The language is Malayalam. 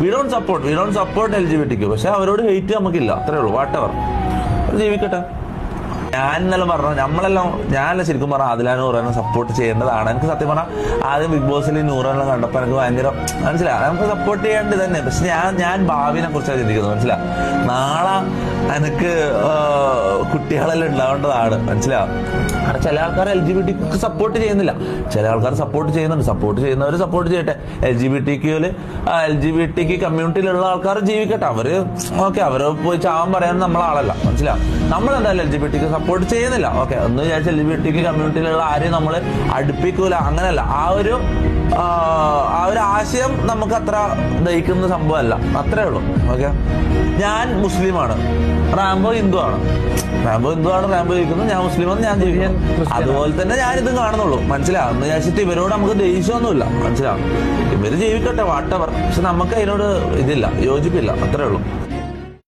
വി ഡോണ്ട് സപ്പോർട്ട് LGBT, പക്ഷെ അവരോട് ഹെയ്റ്റ് നമുക്കില്ല, അത്രേ ഉള്ളൂ. വാട്ടെവർ ജീവിക്കട്ടെ. ഞാൻ ഇന്നലെ പറഞ്ഞു, ഞാനല്ല ശരിക്കും പറഞ്ഞാൽ ആദില നൂറനെ സപ്പോർട്ട് ചെയ്യേണ്ടതാണ്. എനിക്ക് സത്യം പറഞ്ഞാൽ ആദ്യം ബിഗ് ബോസിൽ നൂറനെ കണ്ടപ്പോൾ എനിക്ക് ഭയങ്കര മനസ്സിലായി, നമുക്ക് സപ്പോർട്ട് ചെയ്യേണ്ടത് തന്നെ. പക്ഷെ ഞാൻ ഭാവിനെ കുറിച്ചാണ് ചിന്തിക്കുന്നത്, മനസ്സിലാവും. നാളെ എനിക്ക് കുട്ടികളെല്ലാം ഉണ്ടാവേണ്ടതാണ്, മനസ്സിലാവും. അവിടെ ചില ആൾക്കാർ LGBT സപ്പോർട്ട് ചെയ്യുന്നില്ല, ചില ആൾക്കാർ സപ്പോർട്ട് ചെയ്യുന്നുണ്ട്. സപ്പോർട്ട് ചെയ്യുന്നവർ സപ്പോർട്ട് ചെയ്യട്ടെ. LGBT കമ്മ്യൂണിറ്റിയിലുള്ള ആൾക്കാർ ജീവിക്കട്ടെ. അവര് ഓക്കെ, അവര് പോയി ചാവാൻ പറയാൻ നമ്മളാളല്ല, മനസ്സിലാവും. നമ്മളെന്തായാലും LGBT സപ്പോർട്ട് ചെയ്യുന്നില്ല. ഓക്കെ, ഒന്ന് വിചാരിച്ച LGBT കമ്മ്യൂണിറ്റിയിലുള്ള ആരെയും നമ്മൾ അടുപ്പിക്കൂല, അങ്ങനെയല്ല. ആ ഒരു ആശയം നമുക്ക് അത്ര ദഹിക്കുന്ന സംഭവമല്ല, അത്രേ ഉള്ളൂ. ഓക്കെ, ഞാൻ മുസ്ലിമാണ്, റാംബോ ഹിന്ദുവാണ്. റാംബോ ജീവിക്കുന്നു, ഞാൻ മുസ്ലിമാണ്, ഞാൻ ജീവിക്കുന്നു. അതുപോലെ തന്നെ ഞാനിതും കാണുന്നുള്ളൂ, മനസ്സിലാവും. എന്ന് വിചാരിച്ചിട്ട് ഇവരോട് നമുക്ക് ദേഷ്യമൊന്നുമില്ല, മനസ്സിലാവും. ഇവര് ജീവിക്കട്ടെ, വാട്ടവർ. പക്ഷെ നമുക്ക് അതിനോട് ഇതില്ല, യോജിപ്പില്ല, അത്രേ ഉള്ളൂ.